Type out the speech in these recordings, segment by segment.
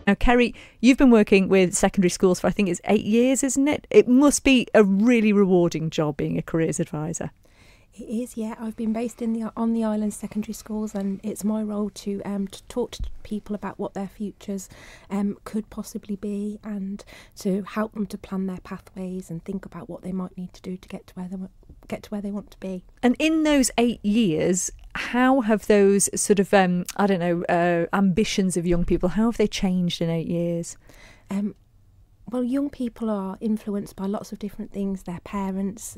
Now, Kerry, you've been working with secondary schools for I think it's 8 years, isn't it? It must be a really rewarding job being a careers advisor. It is, yeah. I've been based on the island secondary schools, and it's my role to talk to people about what their futures could possibly be, and to help them to plan their pathways and think about what they might need to do to get to where they want to be. And in those 8 years, how have those sort of ambitions of young people, how have they changed in 8 years? Well, young people are influenced by lots of different things, their parents,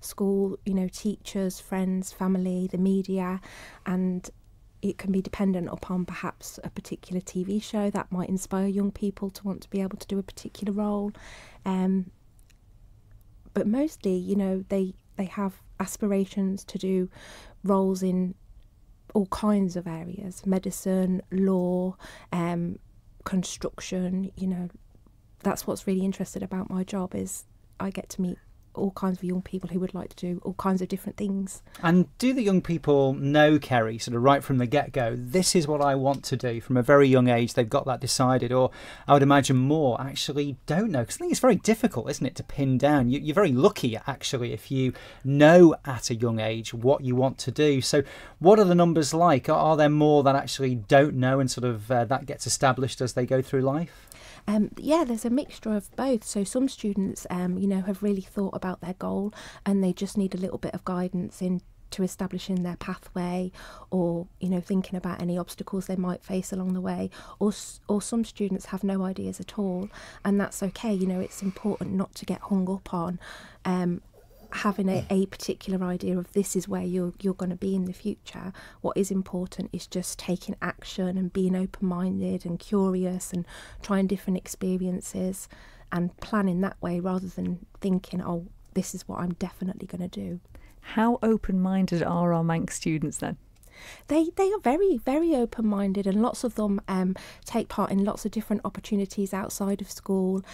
school, teachers, friends, family, the media, and it can be dependent upon perhaps a particular TV show that might inspire young people to want to be able to do a particular role. But mostly, they have aspirations to do roles in all kinds of areas, medicine, law, construction, That's what's really interesting about my job is I get to meet all kinds of young people who would like to do all kinds of different things. And do the young people know, Kerry, sort of right from the get-go, this is what I want to do? From a very young age, they've got that decided, or I would imagine more actually don't know, because I think it's very difficult, isn't it, to pin down. You're very lucky, actually, if you know at a young age what you want to do. So what are the numbers like? Are there more that actually don't know and sort of that gets established as they go through life? Yeah, there's a mixture of both. So some students, have really thought about their goal and they just need a little bit of guidance into establishing their pathway, or thinking about any obstacles they might face along the way. Or some students have no ideas at all, and that's okay. It's important not to get hung up on having a particular idea of this is where you're going to be in the future. What is important is just taking action and being open-minded and curious and trying different experiences and planning that way, rather than thinking, oh, this is what I'm definitely going to do. How open-minded are our Manx students then? They are very, very open-minded, and lots of them take part in lots of different opportunities outside of school,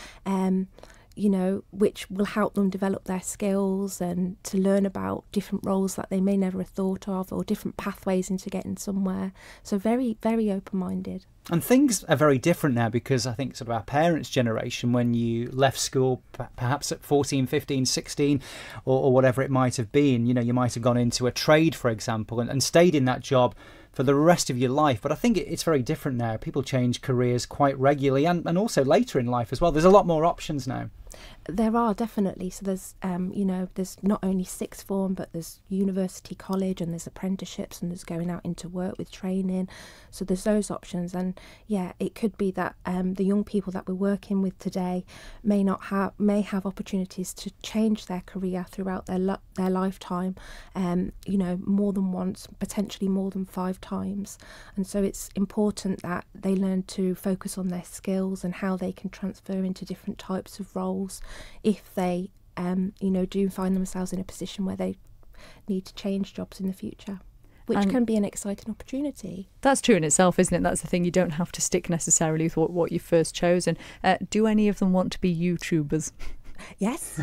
which will help them develop their skills and to learn about different roles that they may never have thought of, or different pathways into getting somewhere. So very, very open-minded. And things are very different now, because I think sort of our parents' generation, when you left school perhaps at 14, 15, 16 or whatever it might have been, you might have gone into a trade, for example, and stayed in that job for the rest of your life. But I think it's very different now. People change careers quite regularly, and also later in life as well. There's a lot more options now. There are, definitely. So there's, there's not only sixth form, but there's university, college, and there's apprenticeships, and there's going out into work with training. So there's those options. And yeah, it could be that the young people that we're working with today may have opportunities to change their career throughout their lifetime, more than once, potentially more than 5 times. And so it's important that they learn to focus on their skills and how they can transfer into different types of roles if they, do find themselves in a position where they need to change jobs in the future, which can be an exciting opportunity. That's true in itself, isn't it? That's the thing. You don't have to stick necessarily with what you first chose. And do any of them want to be YouTubers? Yes,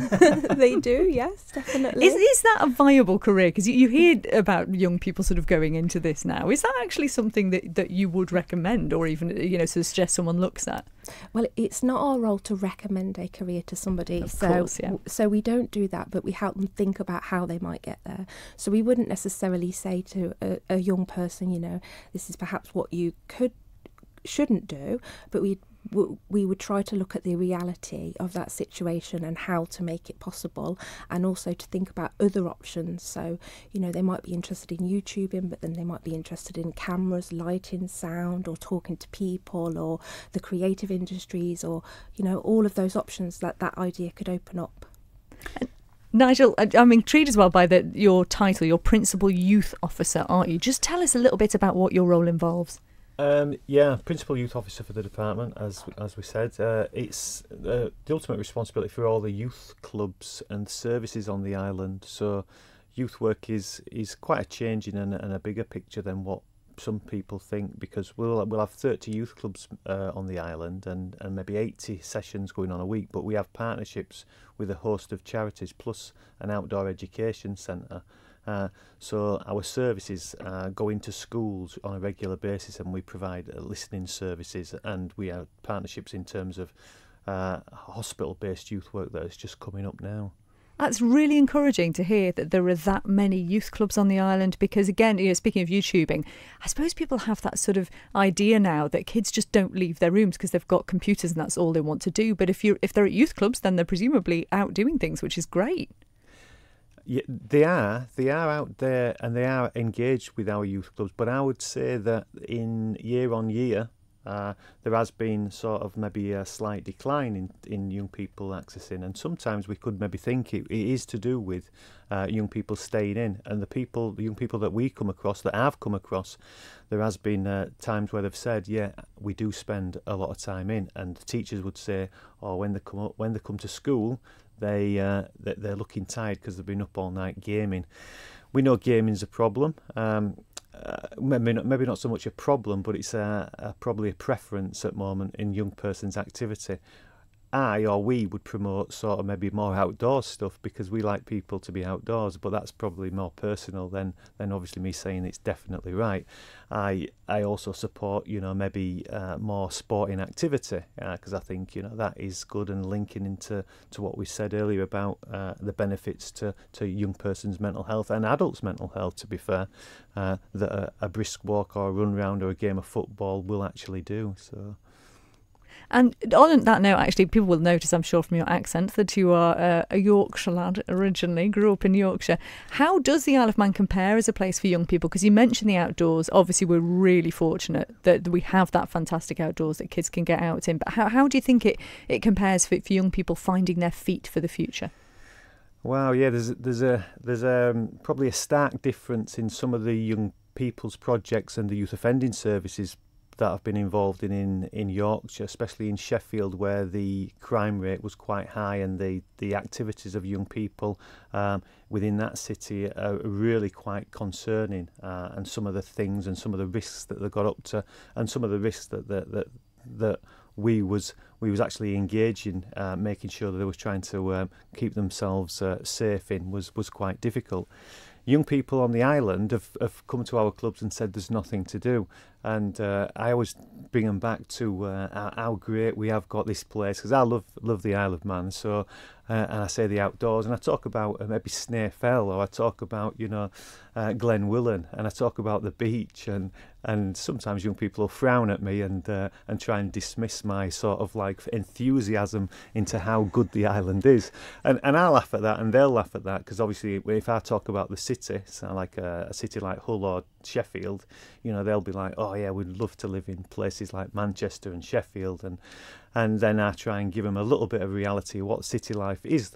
they do. Yes, definitely. Is that a viable career? Because you hear about young people sort of going into this now. Is that actually something that you would recommend, or even suggest someone looks at? Well, it's not our role to recommend a career to somebody. Of course, yeah. So we don't do that, but we help them think about how they might get there. So we wouldn't necessarily say to a young person, this is perhaps what you shouldn't do, but we would try to look at the reality of that situation and how to make it possible, and also to think about other options. So, they might be interested in YouTubing, but then they might be interested in cameras, lighting, sound, or talking to people, or the creative industries, or, all of those options that idea could open up. Nigel, I'm intrigued as well by your title, your Principal Youth Officer, aren't you? Just tell us a little bit about what your role involves. Principal Youth Officer for the department, as we said. It's the ultimate responsibility for all the youth clubs and services on the island. So youth work is quite a changing and a bigger picture than what some people think, because we'll have 30 youth clubs on the island and maybe 80 sessions going on a week, but we have partnerships with a host of charities plus an outdoor education centre. So our services go into schools on a regular basis, and we provide listening services, and we have partnerships in terms of hospital-based youth work that is just coming up now. That's really encouraging to hear that there are that many youth clubs on the island, because again, speaking of YouTubing, I suppose people have that sort of idea now that kids just don't leave their rooms because they've got computers and that's all they want to do. But if they're at youth clubs, then they're presumably out doing things, which is great. Yeah, they are out there and they are engaged with our youth clubs. But I would say that in year on year, there has been sort of maybe a slight decline in young people accessing, and sometimes we could maybe think it is to do with young people staying in, and the young people that we come across, that I've come across, there has been times where they've said, yeah, we do spend a lot of time in, and the teachers would say, oh, when they come to school, they're looking tired because they've been up all night gaming. We know gaming's a problem. Maybe not so much a problem, but it's probably a preference at the moment in young person's activity. We would promote sort of maybe more outdoor stuff because we like people to be outdoors, but that's probably more personal than obviously me saying it's definitely right. I also support maybe more sporting activity because I think that is good, and linking into what we said earlier about the benefits to young person's mental health and adults' mental health, to be fair, that a brisk walk or a run round or a game of football will actually do. So. And on that note, actually, people will notice, I'm sure, from your accent that you are a Yorkshire lad originally, grew up in Yorkshire. How does the Isle of Man compare as a place for young people? Because you mentioned the outdoors. Obviously, we're really fortunate that we have that fantastic outdoors that kids can get out in. But how do you think it compares for young people finding their feet for the future? Wow, yeah, there's probably a stark difference in some of the young people's projects and the youth offending services that I've been involved in Yorkshire, especially in Sheffield, where the crime rate was quite high, and the activities of young people within that city are really quite concerning, and some of the things and some of the risks that they got up to, and some of the risks that we was actually engaging, making sure that they were trying to keep themselves safe in was quite difficult. Young people on the island have come to our clubs and said there's nothing to do, and I always bring them back to how great we have got this place, because I love the Isle of Man. So and I say the outdoors, and I talk about maybe Snae Fell, or I talk about Glen Willen, and I talk about the beach, and sometimes young people will frown at me and try and dismiss my sort of like enthusiasm into how good the island is, and I laugh at that and they'll laugh at that, because obviously if I talk about the city, so like a city like Hull or Sheffield, they'll be like, oh yeah, we'd love to live in places like Manchester and Sheffield, and then I try and give them a little bit of reality of what city life is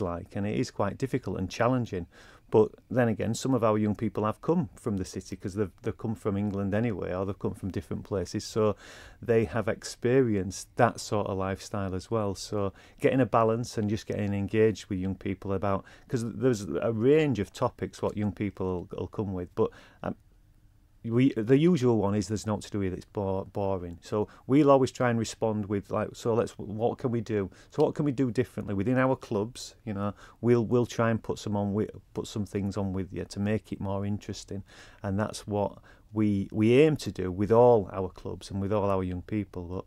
like, and it is quite difficult and challenging. But then again, some of our young people have come from the city because they've come from England anyway, or they've come from different places, so they have experienced that sort of lifestyle as well. So getting a balance and just getting engaged with young people about, because there's a range of topics what young people will come with, but the usual one is there's not to do with it, it's boring. So we'll always try and respond with what can we do? So what can we do differently within our clubs? We'll try and put some things on with you to make it more interesting, and that's what we aim to do with all our clubs and with all our young people. But